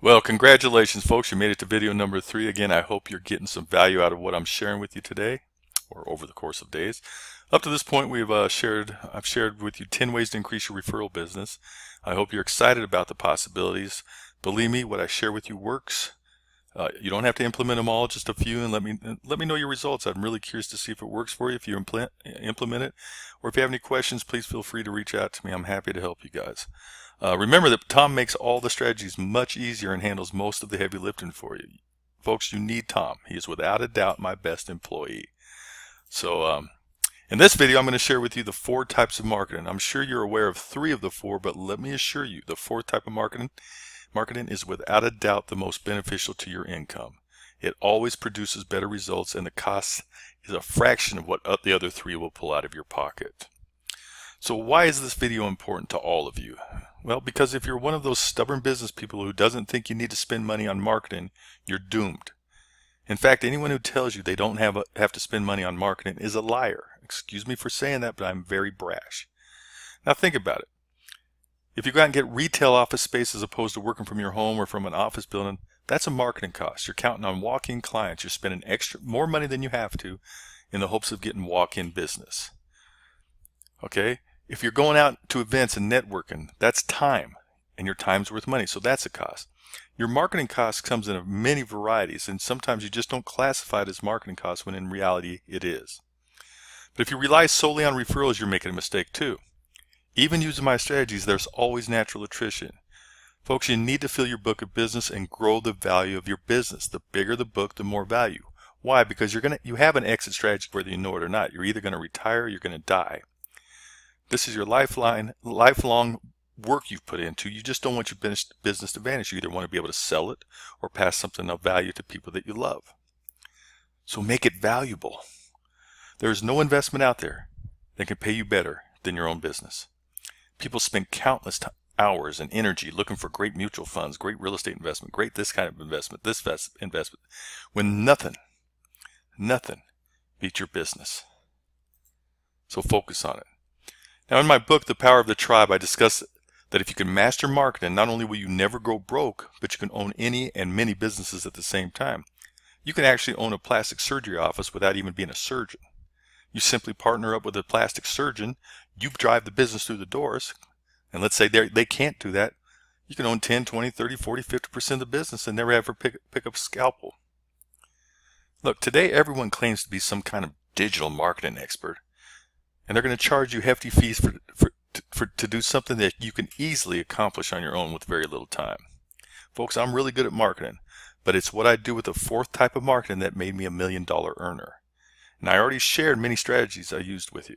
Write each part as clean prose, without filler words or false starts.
Well, congratulations, folks. You made it to video number 3. Again, I hope you're getting some value out of what I'm sharing with you today or over the course of days. Up to this point, I've shared with you 10 ways to increase your referral business. I hope you're excited about the possibilities. Believe me, what I share with you works. You don't have to implement them all, just a few, and let me know your results. I'm really curious to see if it works for you, if you implement it. Or if you have any questions, please feel free to reach out to me. I'm happy to help you guys. Remember that Tom makes all the strategies much easier and handles most of the heavy lifting for you. Folks, you need Tom. He is without a doubt my best employee. So in this video, I'm going to share with you the 4 types of marketing. I'm sure you're aware of 3 of the 4, but let me assure you, the 4th type of marketing is without a doubt the most beneficial to your income. It always produces better results, and the cost is a fraction of what the other 3 will pull out of your pocket. So why is this video important to all of you? Well, because if you're one of those stubborn business people who doesn't think you need to spend money on marketing, you're doomed. In fact, anyone who tells you they don't have to spend money on marketing is a liar. Excuse me for saying that, but I'm very brash. Now think about it. If you go out and get retail office space as opposed to working from your home or from an office building, that's a marketing cost. You're counting on walk-in clients. You're spending more money than you have to in the hopes of getting walk-in business. Okay? If you're going out to events and networking, that's time, and your time's worth money, so that's a cost. Your marketing cost comes in many varieties, and sometimes you just don't classify it as marketing costs when in reality it is. But if you rely solely on referrals, you're making a mistake too. Even using my strategies, there's always natural attrition. Folks, you need to fill your book of business and grow the value of your business. The bigger the book, the more value. Why? Because you have an exit strategy whether you know it or not. You're either going to retire or you're going to die. This is your lifelong work you've put into. You just don't want your business to vanish. You either want to be able to sell it or pass something of value to people that you love. So make it valuable. There is no investment out there that can pay you better than your own business. People spend countless hours and energy looking for great mutual funds, great real estate investment, great this kind of investment, this investment, when nothing beats your business. So focus on it. Now in my book, The Power of the Tribe, I discuss that if you can master marketing, not only will you never go broke, but you can own any and many businesses at the same time. You can actually own a plastic surgery office without even being a surgeon. You simply partner up with a plastic surgeon, you drive the business through the doors, and let's say they can't do that. You can own 10, 20, 30, 40, 50% of the business and never ever pick up a scalpel. Look, today everyone claims to be some kind of digital marketing expert, and they're going to charge you hefty fees to do something that you can easily accomplish on your own with very little time. Folks, I'm really good at marketing, but it's what I do with the 4th type of marketing that made me $1 million earner. And I already shared many strategies I used with you.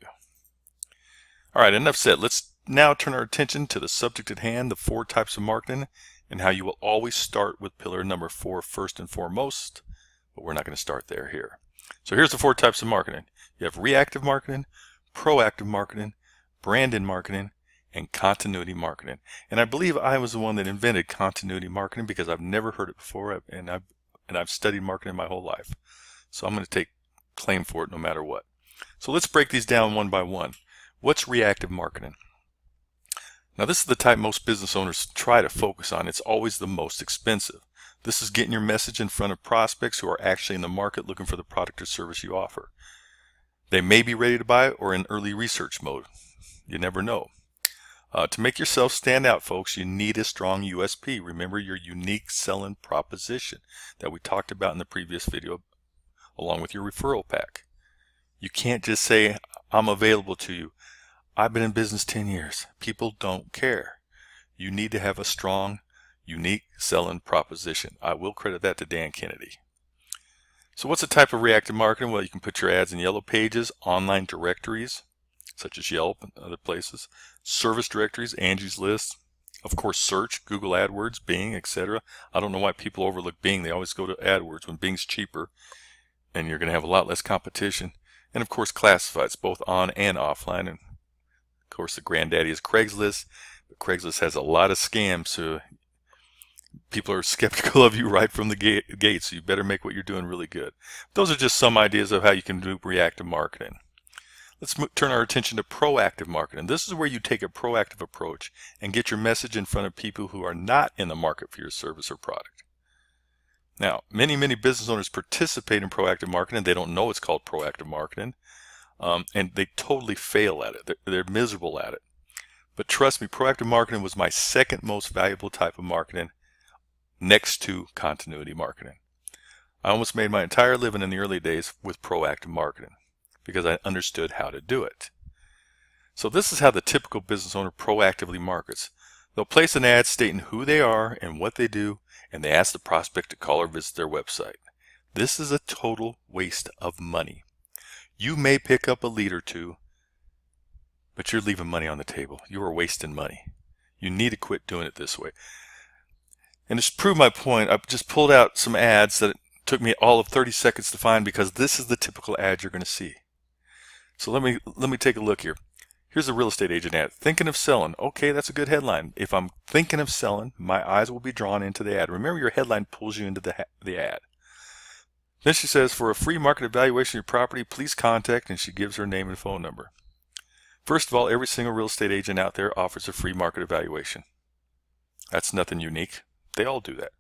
All right, enough said. Let's now turn our attention to the subject at hand, the 4 types of marketing, and how you will always start with pillar number 4 first and foremost, but we're not going to start there here. So here's the 4 types of marketing. You have reactive marketing, proactive marketing, branded marketing, and continuity marketing. And I believe I was the one that invented continuity marketing because I've never heard it before, and I've studied marketing my whole life. So I'm going to take claim for it no matter what. So let's break these down one by one. What's reactive marketing? Now this is the type most business owners try to focus on. It's always the most expensive. This is getting your message in front of prospects who are actually in the market looking for the product or service you offer. They may be ready to buy or in early research mode. You never know. To make yourself stand out, folks, you need a strong USP. Remember your unique selling proposition that we talked about in the previous video, along with your referral pack. You can't just say, I'm available to you. I've been in business 10 years. People don't care. You need to have a strong, unique selling proposition. I will credit that to Dan Kennedy. So what's a type of reactive marketing? Well, you can put your ads in yellow pages, online directories, such as Yelp and other places, service directories, Angie's List, of course search, Google AdWords, Bing, etc. I don't know why people overlook Bing. They always go to AdWords when Bing's cheaper, and you're going to have a lot less competition. And of course classifieds, both on and offline. And of course the granddaddy is Craigslist, but Craigslist has a lot of scams, so people are skeptical of you right from the gate, so you better make what you're doing really good. Those are just some ideas of how you can do reactive marketing. Let's turn our attention to proactive marketing. This is where you take a proactive approach and get your message in front of people who are not in the market for your service or product. Now, many business owners participate in proactive marketing. They don't know it's called proactive marketing, and they totally fail at it. They're miserable at it. But trust me, proactive marketing was my second most valuable type of marketing next to continuity marketing. I almost made my entire living in the early days with proactive marketing because I understood how to do it. So this is how the typical business owner proactively markets. They'll place an ad stating who they are and what they do, and they ask the prospect to call or visit their website. This is a total waste of money. You may pick up a lead or two, but you're leaving money on the table. You are wasting money. You need to quit doing it this way. And to prove my point, I've just pulled out some ads that it took me all of 30 seconds to find because this is the typical ad you're going to see. So let me take a look here. Here's a real estate agent ad. Thinking of selling. Okay, that's a good headline. If I'm thinking of selling, my eyes will be drawn into the ad. Remember, your headline pulls you into the ad. Then she says, for a free market evaluation of your property, please contact, and she gives her name and phone number. First of all, every single real estate agent out there offers a free market evaluation. That's nothing unique. They all do that.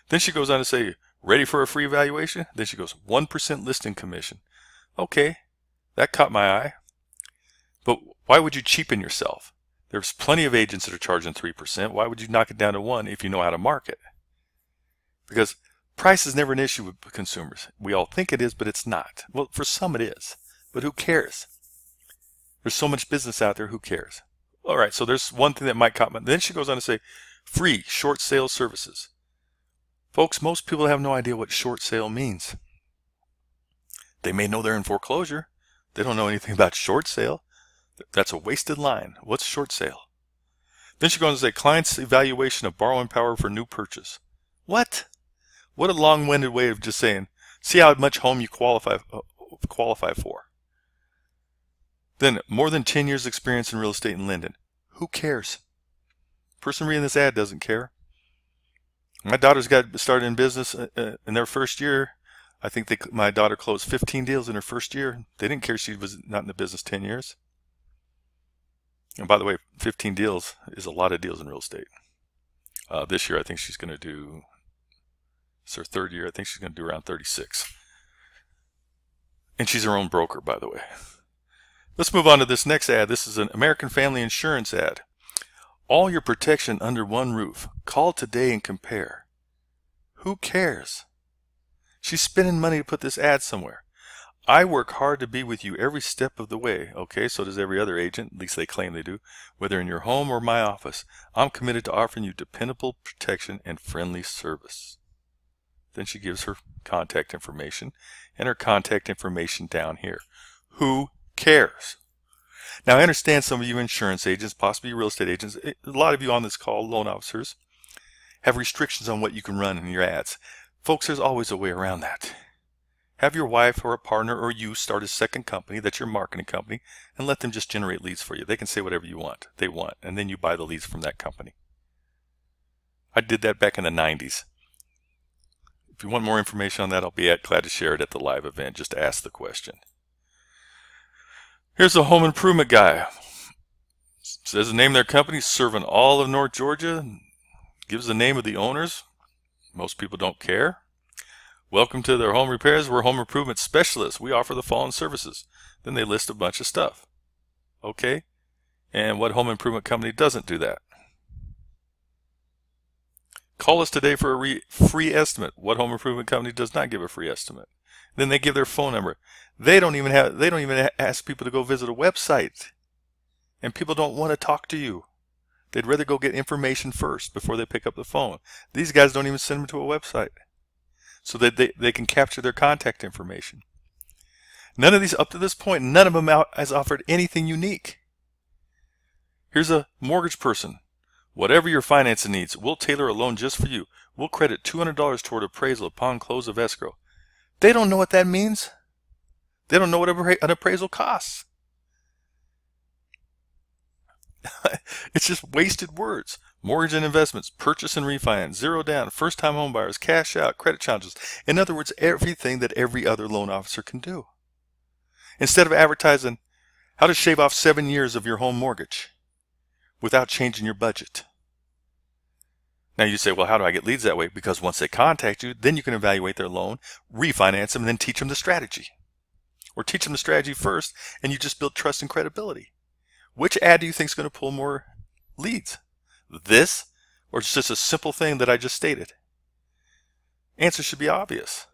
Then she goes on to say, ready for a free evaluation? Then she goes, 1% listing commission. Okay, that caught my eye. But why would you cheapen yourself? There's plenty of agents that are charging 3%. Why would you knock it down to 1 if you know how to market? Because price is never an issue with consumers. We all think it is, but it's not. Well, for some it is. But who cares? There's so much business out there, who cares? All right, so there's one thing that might caught my. Then she goes on to say, free short sale services. Folks, most people have no idea what short sale means. They may know they're in foreclosure. They don't know anything about short sale. That's a wasted line. What's short sale? Then she goes on to say, client's evaluation of borrowing power for new purchase. What? What a long-winded way of just saying, see how much home you qualify for. Then, more than 10 years experience in real estate and lending. Who cares? Person reading this ad doesn't care. My daughters got started in business in their first year. I think my daughter closed 15 deals in her first year. They didn't care she was not in the business 10 years. And by the way, 15 deals is a lot of deals in real estate. This year, I think she's going to do, it's her third year, I think she's going to do around 36. And she's her own broker, by the way. Let's move on to this next ad. This is an American Family Insurance ad. All your protection under one roof. Call today and compare. Who cares? She's spending money to put this ad somewhere. I work hard to be with you every step of the way. Okay, so does every other agent, at least they claim they do, whether in your home or my office. I'm committed to offering you dependable protection and friendly service. Then she gives her contact information and her contact information down here. Who cares? Now, I understand some of you insurance agents, possibly real estate agents, a lot of you on this call, loan officers, have restrictions on what you can run in your ads. Folks, there's always a way around that. Have your wife or a partner or you start a second company that's your marketing company and let them just generate leads for you. They can say whatever they want, and then you buy the leads from that company. I did that back in the 90s. If you want more information on that, I'll be glad to share it at the live event. Just ask the question. Here's a home improvement guy. Says the name of their company, serving all of North Georgia. Gives the name of the owners. Most people don't care. Welcome to their home repairs. We're home improvement specialists. We offer the following services. Then they list a bunch of stuff. Okay? And what home improvement company doesn't do that? Call us today for a free estimate. What home improvement company does not give a free estimate? Then they give their phone number. They don't even ask people to go visit a website. And people don't want to talk to you. They'd rather go get information first before they pick up the phone. These guys don't even send them to a website so that they can capture their contact information. None of these, up to this point, none of them has offered anything unique. Here's a mortgage person. Whatever your financing needs, we'll tailor a loan just for you. We'll credit $200 toward appraisal upon close of escrow. They don't know what that means. They don't know what an appraisal costs. It's just wasted words. Mortgage and investments, purchase and refinance, zero down, first-time home buyers, cash out, credit challenges. In other words, everything that every other loan officer can do. Instead of advertising, How to shave off 7 years of your home mortgage without changing your budget. Now you say, well, how do I get leads that way? Because once they contact you, then you can evaluate their loan, refinance them, and then teach them the strategy. Or teach them the strategy first, and you just build trust and credibility. Which ad do you think is going to pull more leads? This, or it's just a simple thing that I just stated? Answer should be obvious.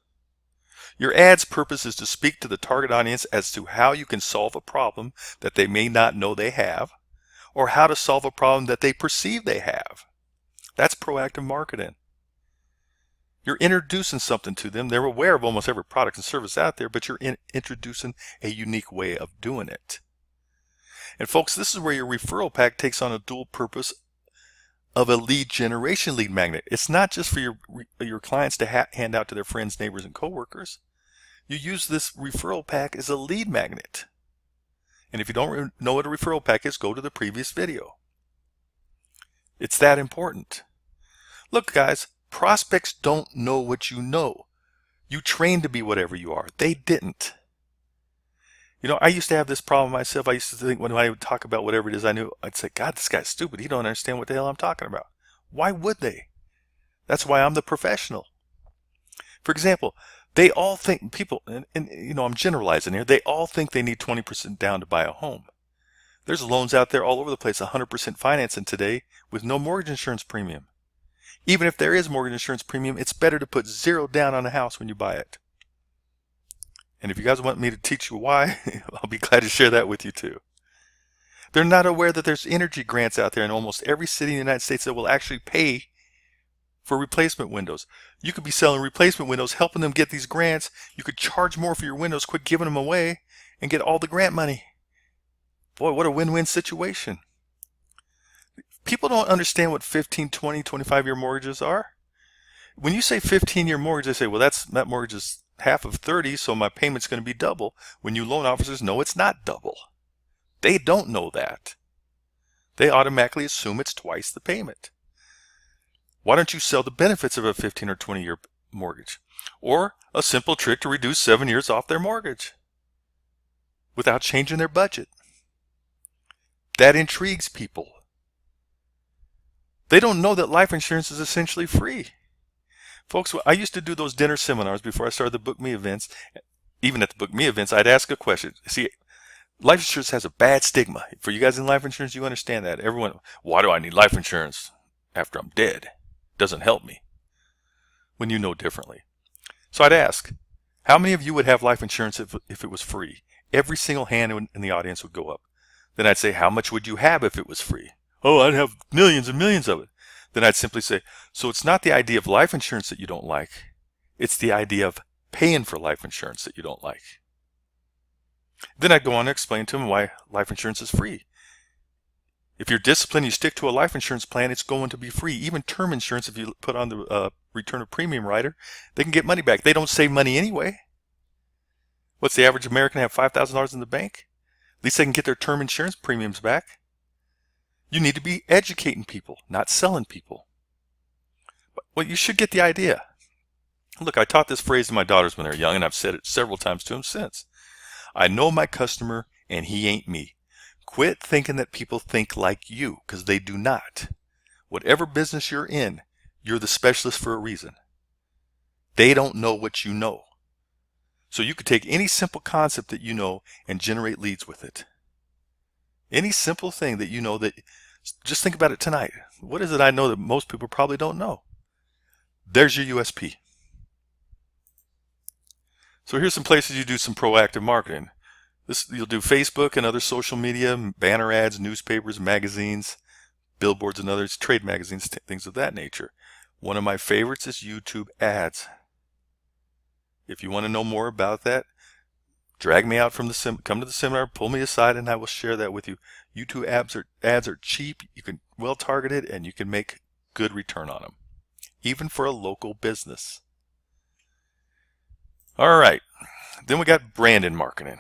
Your ad's purpose is to speak to the target audience as to how you can solve a problem that they may not know they have, or how to solve a problem that they perceive they have. That's proactive marketing. You're introducing something to them. They're aware of almost every product and service out there, but you're introducing a unique way of doing it. And folks, this is where your referral pack takes on a dual purpose of a lead generation lead magnet. It's not just for your clients to hand out to their friends, neighbors, and coworkers. You use this referral pack as a lead magnet. And if you don't know what a referral pack is, go to the previous video. It's that important. Look, guys, prospects don't know what you know. You trained to be whatever you are. They didn't. You know, I used to have this problem myself. I used to think when I would talk about whatever it is I knew, I'd say, God, this guy's stupid. He don't understand what the hell I'm talking about. Why would they? That's why I'm the professional. For example, they all think, people, and you know, I'm generalizing here, they all think they need 20% down to buy a home. There's loans out there all over the place, 100% financing today with no mortgage insurance premium. Even if there is mortgage insurance premium, it's better to put zero down on a house when you buy it. And if you guys want me to teach you why, I'll be glad to share that with you too. They're not aware that there's energy grants out there in almost every city in the United States that will actually pay for replacement windows. You could be selling replacement windows, helping them get these grants. You could charge more for your windows, quit giving them away, and get all the grant money. Boy, what a win-win situation. People don't understand what 15, 20, 25-year mortgages are. When you say 15-year mortgage, they say, well, that mortgage is half of 30, so my payment's going to be double. When you loan officers know it's not double. They don't know that. They automatically assume it's twice the payment. Why don't you sell the benefits of a 15 or 20-year mortgage? Or a simple trick to reduce 7 years off their mortgage without changing their budget. That intrigues people. They don't know that life insurance is essentially free. Folks, I used to do those dinner seminars before I started the Book Me events. Even at the Book Me events, I'd ask a question. See, life insurance has a bad stigma. For you guys in life insurance, you understand that. Everyone, why do I need life insurance after I'm dead? Doesn't help me. When you know differently. So I'd ask, how many of you would have life insurance if it was free? Every single hand in the audience would go up. Then I'd say, how much would you have if it was free? Oh, I'd have millions and millions of it. Then I'd simply say, so it's not the idea of life insurance that you don't like. It's the idea of paying for life insurance that you don't like. Then I'd go on to explain to them why life insurance is free. If you're disciplined, you stick to a life insurance plan, it's going to be free. Even term insurance, if you put on the return of premium rider, they can get money back. They don't save money anyway. What's the average American have $5,000 in the bank? At least they can get their term insurance premiums back. You need to be educating people, not selling people. Well, you should get the idea. Look, I taught this phrase to my daughters when they were young, and I've said it several times to them since. I know my customer, and he ain't me. Quit thinking that people think like you, because they do not. Whatever business you're in, you're the specialist for a reason. They don't know what you know. So you could take any simple concept that you know and generate leads with it. Any simple thing that you know that, just think about it tonight. What is it I know that most people probably don't know? There's your USP. So here's some places you do some proactive marketing. You'll do Facebook and other social media, banner ads, newspapers, magazines, billboards and others, trade magazines, things of that nature. One of my favorites is YouTube ads. If you want to know more about that, drag me out from come to the seminar, pull me aside, and I will share that with you. YouTube ads are cheap, you can well target it, and you can make good return on them, even for a local business. All right, then we got branded marketing.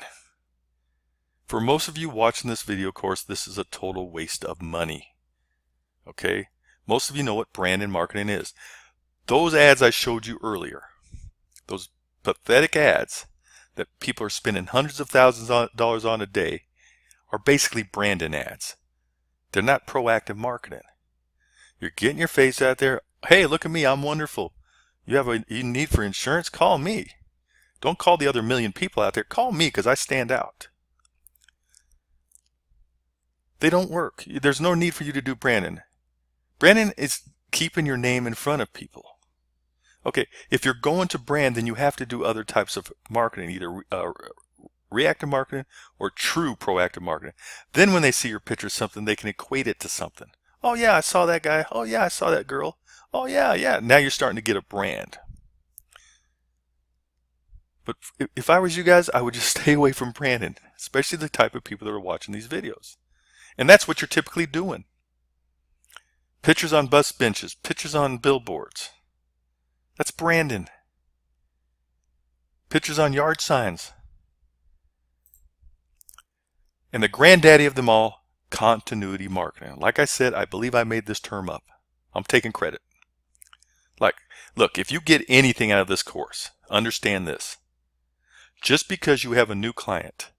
For most of you watching this video course, this is a total waste of money. Okay, most of you know what branded marketing is. Those ads I showed you earlier, those pathetic ads that people are spending hundreds of thousands of dollars on a day, are basically branding ads. They're not proactive marketing. You're getting your face out there. Hey, look at me, I'm wonderful. You have a need for insurance? Call me. Don't call the other million people out there. Call me because I stand out. They don't work. There's no need for you to do branding. Branding is keeping your name in front of people. Okay, if you're going to brand, then you have to do other types of marketing, either reactive marketing or true proactive marketing. Then when they see your picture of something, they can equate it to something. Oh yeah, I saw that guy. Oh yeah, I saw that girl. Oh yeah, yeah. Now you're starting to get a brand. But if I was you guys, I would just stay away from branding, especially the type of people that are watching these videos. And that's what you're typically doing. Pictures on bus benches, pictures on billboards. That's branding. Pictures on yard signs. And the granddaddy of them all, continuity marketing. Like I said, I believe I made this term up. I'm taking credit. Like, look, if you get anything out of this course, understand this. Just because you have a new client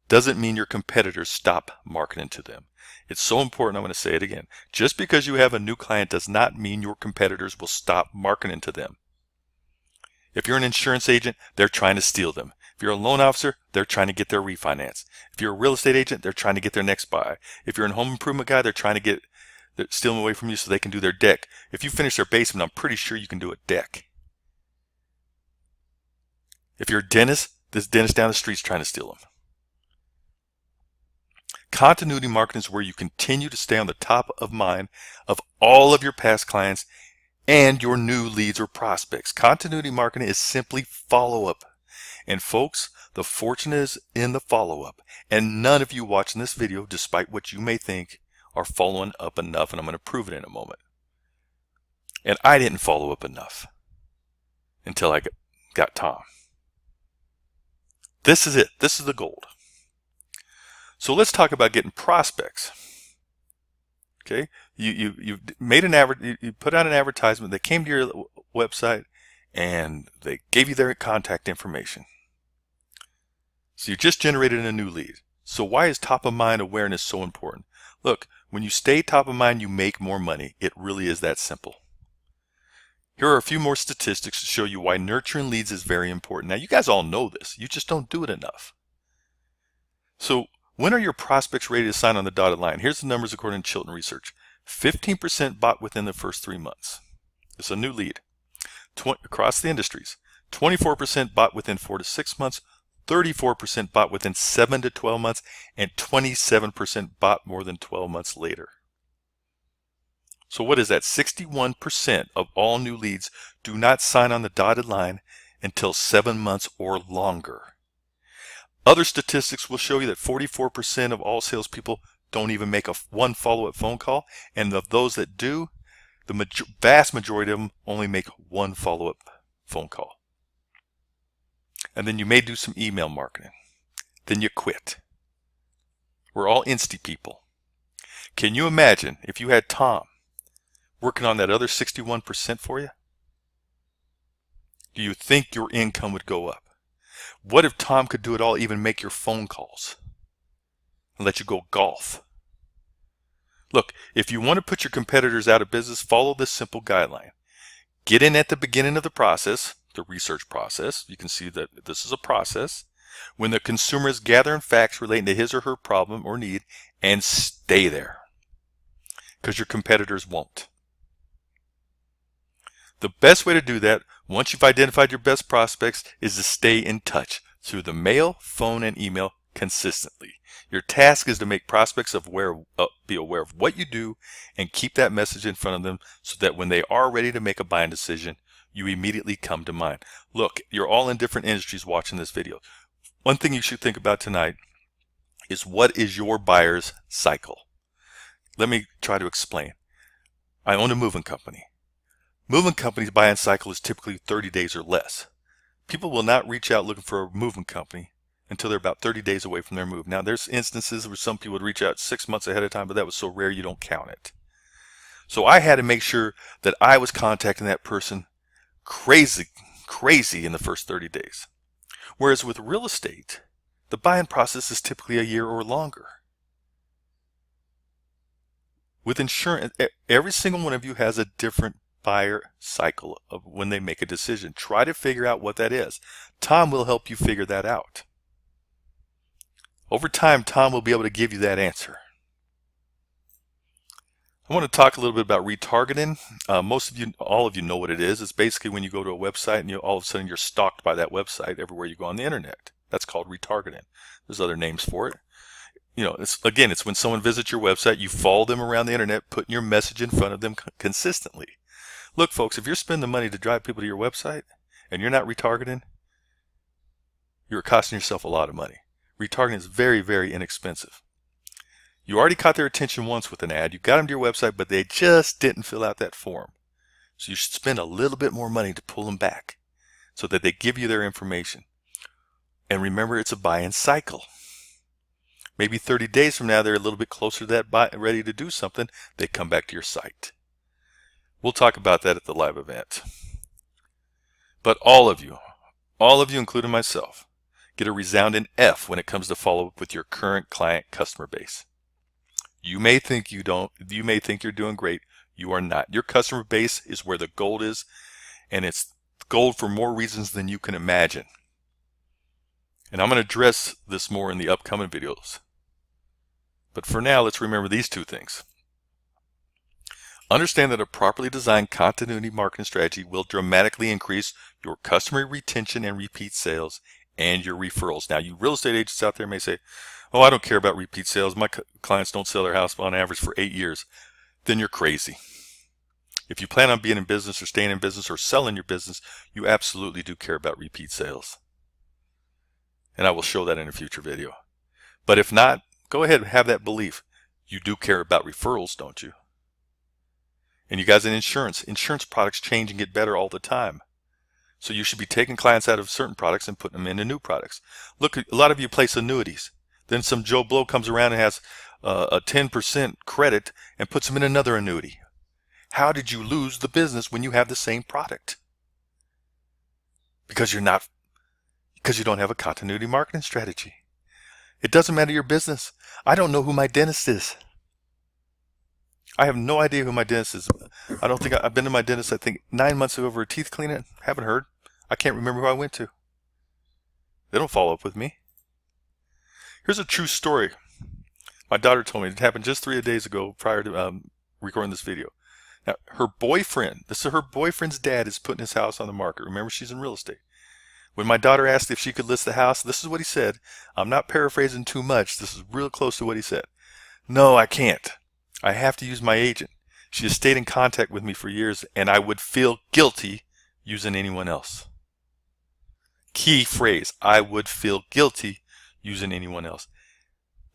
doesn't mean your competitors stop marketing to them. It's so important, I'm going to say it again. Just because you have a new client does not mean your competitors will stop marketing to them. If you're an insurance agent, they're trying to steal them. If you're a loan officer, they're trying to get their refinance. If you're a real estate agent, they're trying to get their next buy. If you're a home improvement guy, they're trying to steal them away from you so they can do their deck. If you finish their basement, I'm pretty sure you can do a deck. If you're a dentist, this dentist down the street's trying to steal them. Continuity marketing is where you continue to stay on the top of mind of all of your past clients and your new leads or prospects. Continuity marketing is simply follow-up. And folks, the fortune is in the follow-up. And none of you watching this video, despite what you may think, are following up enough. And I'm going to prove it in a moment. And I didn't follow up enough until I got Tom. This is it. This is the gold. So let's talk about getting prospects. Okay, you made you put out an advertisement. They came to your website and they gave you their contact information. So you just generated a new lead. So why is top of mind awareness so important? Look, when you stay top of mind, you make more money. It really is that simple. Here are a few more statistics to show you why nurturing leads is very important. Now, you guys all know this. You just don't do it enough. So when are your prospects ready to sign on the dotted line? Here's the numbers according to Chilton Research. 15% bought within the first 3 months. It's a new lead. Across the industries, 24% bought within 4 to 6 months, 34% bought within 7 to 12 months, and 27% bought more than 12 months later. So what is that? 61% of all new leads do not sign on the dotted line until 7 months or longer. Other statistics will show you that 44% of all salespeople don't even make one follow-up phone call, and of those that do, the vast majority of them only make one follow-up phone call. And then you may do some email marketing. Then you quit. We're all insty people. Can you imagine if you had Tom working on that other 61% for you? Do you think your income would go up? What if Tom could do it all, even make your phone calls and let you go golf? Look, if you want to put your competitors out of business, follow this simple guideline. Get in at the beginning of the process, the research process. You can see that this is a process. When the consumer is gathering facts relating to his or her problem or need, and stay there, because your competitors won't. The best way to do that, once you've identified your best prospects, is to stay in touch through the mail, phone, and email consistently. Your task is to make prospects be aware of what you do and keep that message in front of them so that when they are ready to make a buying decision, you immediately come to mind. Look, you're all in different industries watching this video. One thing you should think about tonight is, what is your buyer's cycle? Let me try to explain. I own a moving company. Moving companies' buying cycle is typically 30 days or less. People will not reach out looking for a moving company until they're about 30 days away from their move. Now, there's instances where some people would reach out 6 months ahead of time, but that was so rare you don't count it. So I had to make sure that I was contacting that person crazy in the first 30 days. Whereas with real estate, the buying process is typically a year or longer. With insurance, every single one of you has a different buyer cycle of when they make a decision. Try to figure out what that is. Tom will help you figure that out. Over time, Tom will be able to give you that answer. I want to talk a little bit about retargeting. Most of you, all of you know what it is. It's basically when you go to a website and all of a sudden you're stalked by that website everywhere you go on the internet. That's called retargeting. There's other names for it. It's when someone visits your website, you follow them around the internet, putting your message in front of them consistently. Look, folks, if you're spending money to drive people to your website and you're not retargeting, you're costing yourself a lot of money. Retargeting is very, very inexpensive. You already caught their attention once with an ad. You got them to your website, but they just didn't fill out that form. So you should spend a little bit more money to pull them back so that they give you their information. And remember, it's a buy-in cycle. Maybe 30 days from now, they're a little bit closer to that ready to do something. They come back to your site. We'll talk about that at the live event. But all of you, including myself, get a resounding F when it comes to follow up with your current client customer base. You may think you're doing great. You are not. Your customer base is where the gold is, and it's gold for more reasons than you can imagine. And I'm going to address this more in the upcoming videos. But for now, let's remember these two things. Understand that a properly designed continuity marketing strategy will dramatically increase your customer retention and repeat sales and your referrals. Now, you real estate agents out there may say, oh, I don't care about repeat sales. My clients don't sell their house on average for 8 years. Then you're crazy. If you plan on being in business or staying in business or selling your business, you absolutely do care about repeat sales. And I will show that in a future video. But if not, go ahead and have that belief. You do care about referrals, don't you? And you guys in insurance products change and get better all the time. So you should be taking clients out of certain products and putting them into new products. Look, a lot of you place annuities. Then some Joe Blow comes around and has a 10% credit and puts them in another annuity. How did you lose the business when you have the same product? Because you don't have a continuity marketing strategy. It doesn't matter your business. I don't know who my dentist is. I have no idea who my dentist is. I don't think I've been to my dentist, I think 9 months ago for a teeth cleaning. Haven't heard. I can't remember who I went to. They don't follow up with me. Here's a true story. My daughter told me it happened just 3 days ago prior to recording this video. Now, her boyfriend's dad is putting his house on the market. Remember, she's in real estate. When my daughter asked if she could list the house, this is what he said. I'm not paraphrasing too much. This is real close to what he said. No, I can't. I have to use my agent. She has stayed in contact with me for years, and I would feel guilty using anyone else. Key phrase, I would feel guilty using anyone else.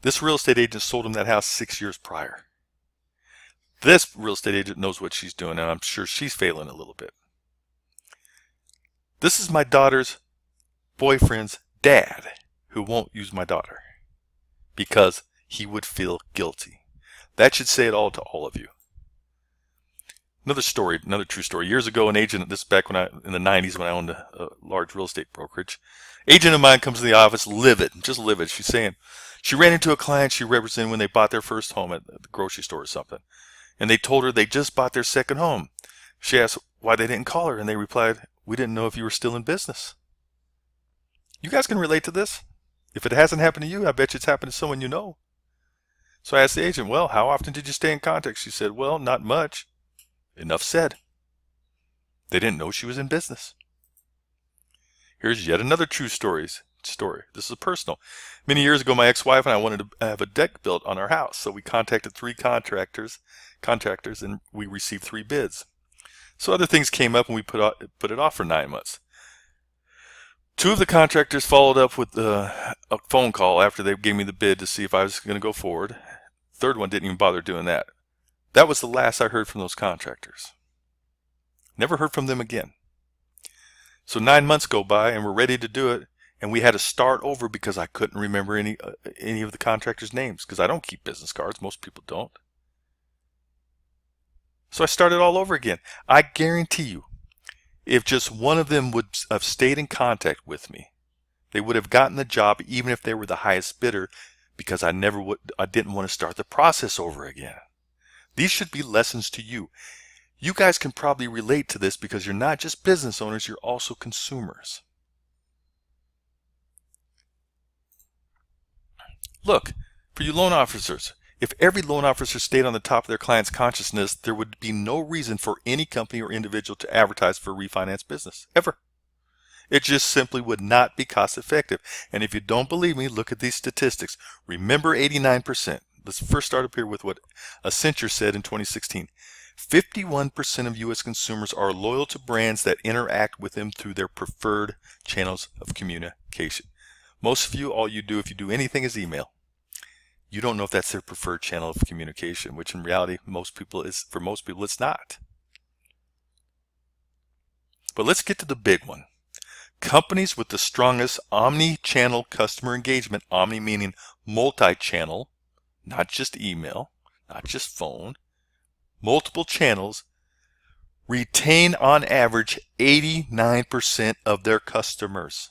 This real estate agent sold him that house 6 years prior. This real estate agent knows what she's doing, and I'm sure she's failing a little bit. This is my daughter's boyfriend's dad who won't use my daughter because he would feel guilty. That should say it all to all of you. Another true story. Years ago, an agent, this is back in the 90s when I owned a large real estate brokerage, agent of mine comes to the office just livid. She's saying she ran into a client she represented when they bought their first home at the grocery store or something. And they told her they just bought their second home. She asked why they didn't call her, and they replied, we didn't know if you were still in business. You guys can relate to this. If it hasn't happened to you, I bet you it's happened to someone you know. So I asked the agent, well, how often did you stay in contact? She said, well, not much. Enough said. They didn't know she was in business. Here's yet another true story. This is personal. Many years ago, my ex-wife and I wanted to have a deck built on our house. So we contacted 3 contractors, and we received 3 bids. So other things came up and we put it off for 9 months. 2 of the contractors followed up with a phone call after they gave me the bid to see if I was going to go forward. 3rd one didn't even bother doing that. That was the last I heard from those contractors. Never heard from them again. So 9 months go by and we're ready to do it, and we had to start over because I couldn't remember any of the contractors' names because I don't keep business cards. Most people don't. So I started all over again. I guarantee you, if just one of them would have stayed in contact with me, they would have gotten the job even if they were the highest bidder, because I didn't want to start the process over again. These should be lessons to you. You guys can probably relate to this because you're not just business owners, you're also consumers. Look, for you loan officers, if every loan officer stayed on the top of their client's consciousness, there would be no reason for any company or individual to advertise for refinance business, ever. It just simply would not be cost effective. And if you don't believe me, look at these statistics. Remember 89%. Let's first start up here with what Accenture said in 2016. 51% of U.S. consumers are loyal to brands that interact with them through their preferred channels of communication. Most of you, all you do if you do anything is email. You don't know if that's their preferred channel of communication, which in reality, for most people, it's not. But let's get to the big one. Companies with the strongest omni-channel customer engagement, omni meaning multi-channel, not just email, not just phone, multiple channels, retain on average 89% of their customers.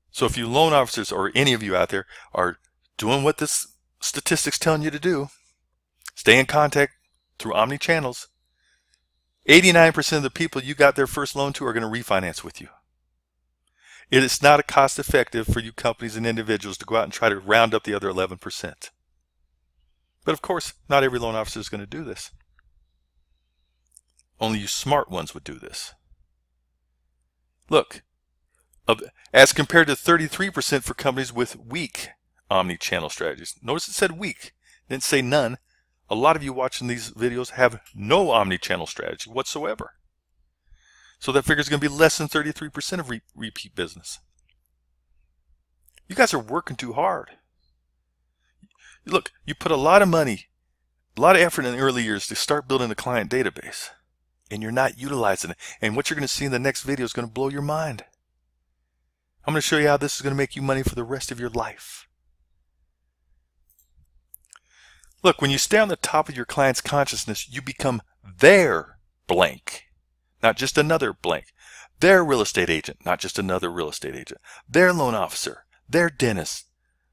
So if you loan officers or any of you out there are doing what this statistic's telling you to do, stay in contact through omni-channels, 89% of the people you got their first loan to are going to refinance with you. It is not cost effective for you companies and individuals to go out and try to round up the other 11%. But of course, not every loan officer is going to do this. Only you smart ones would do this. Look, as compared to 33% for companies with weak omni-channel strategies. Notice it said weak, it didn't say none. A lot of you watching these videos have no omni-channel strategy whatsoever. So that figure is going to be less than 33% of repeat business. You guys are working too hard. Look, you put a lot of money, a lot of effort in the early years to start building a client database, and you're not utilizing it. And what you're going to see in the next video is going to blow your mind. I'm going to show you how this is going to make you money for the rest of your life. Look, when you stay on the top of your client's consciousness, you become their blank, not just another blank. Their real estate agent, not just another real estate agent. Their loan officer, their dentist,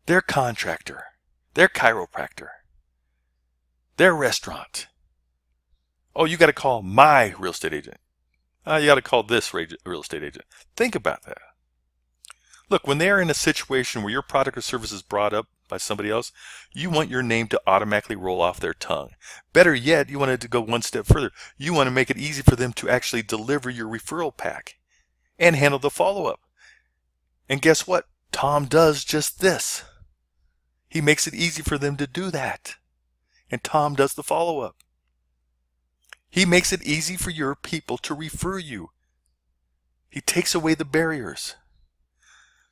their contractor, their chiropractor, their restaurant. Oh, you got to call my real estate agent. You got to call this real estate agent. Think about that. Look, when they are in a situation where your product or service is brought up by somebody else, you want your name to automatically roll off their tongue. Better yet, you want it to go one step further. You want to make it easy for them to actually deliver your referral pack and handle the follow-up. And guess what? Tom does just this. He makes it easy for them to do that. And Tom does the follow-up. He makes it easy for your people to refer you. He takes away the barriers.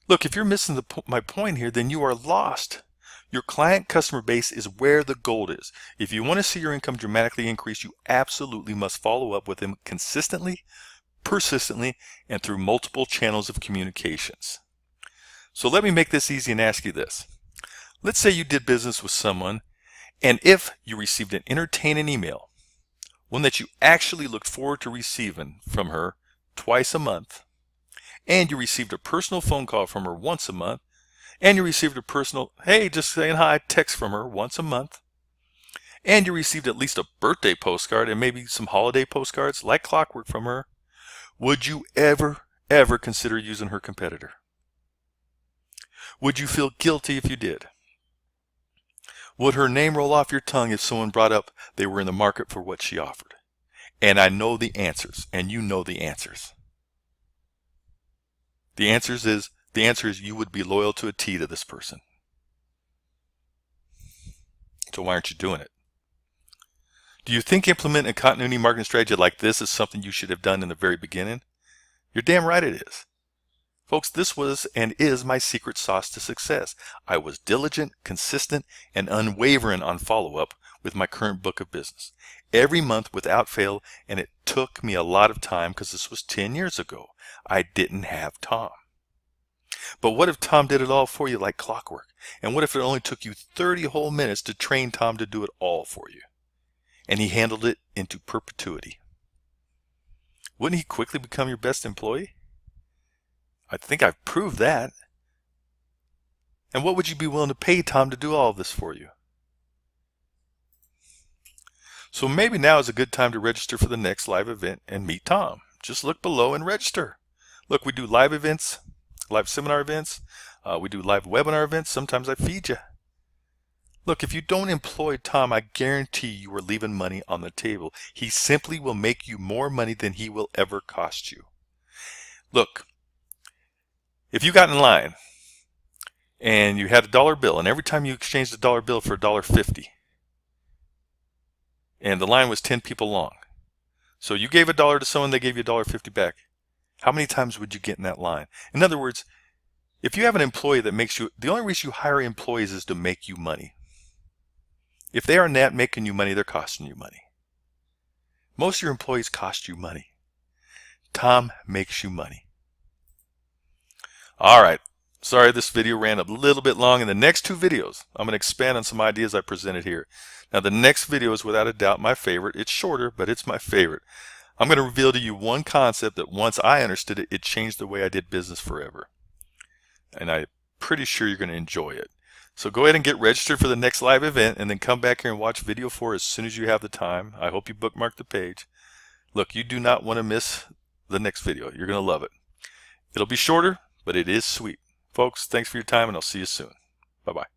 Look, if you're missing my point here, then you are lost. Your client customer base is where the gold is. If you want to see your income dramatically increase, you absolutely must follow up with them consistently, persistently, and through multiple channels of communications. So let me make this easy and ask you this. Let's say you did business with someone, and if you received an entertaining email, one that you actually looked forward to receiving from her twice a month, and you received a personal phone call from her once a month, and you received a personal, hey, just saying hi, text from her once a month, and you received at least a birthday postcard and maybe some holiday postcards like clockwork from her, would you ever consider using her competitor? Would you feel guilty if you did? Would her name roll off your tongue if someone brought up they were in the market for what she offered? And I know the answers, and you know the answers. The answer is you would be loyal to a T to this person. So why aren't you doing it? Do you think implementing a continuity marketing strategy like this is something you should have done in the very beginning? You're damn right it is. Folks, this was and is my secret sauce to success. I was diligent, consistent, and unwavering on follow-up with my current book of business. Every month without fail, and it took me a lot of time because this was 10 years ago. I didn't have Tom. But what if Tom did it all for you like clockwork? And what if it only took you 30 whole minutes to train Tom to do it all for you? And he handled it into perpetuity. Wouldn't he quickly become your best employee? I think I've proved that. And what would you be willing to pay Tom to do all of this for you? So maybe now is a good time to register for the next live event and meet Tom. Just look below and register. Look, we do live events, live seminar events. We do live webinar events. Sometimes I feed you. Look, if you don't employ Tom, I guarantee you are leaving money on the table. He simply will make you more money than he will ever cost you. Look, if you got in line and you had a dollar bill, and every time you exchanged a dollar bill for $1.50, and the line was 10 people long, so you gave $1 to someone, they gave you $1.50 back. How many times would you get in that line? In other words, if you have an employee that makes you, the only reason you hire employees is to make you money. If they are not making you money, they're costing you money. Most of your employees cost you money. Tom makes you money. All right. Sorry this video ran a little bit long. In the next 2 videos, I'm going to expand on some ideas I presented here. Now the next video is without a doubt my favorite. It's shorter, but it's my favorite. I'm going to reveal to you one concept that once I understood it, it changed the way I did business forever. And I'm pretty sure you're going to enjoy it. So go ahead and get registered for the next live event and then come back here and watch video 4 as soon as you have the time. I hope you bookmark the page. Look, you do not want to miss the next video. You're going to love it. It'll be shorter, but it is sweet. Folks, thanks for your time and I'll see you soon. Bye-bye.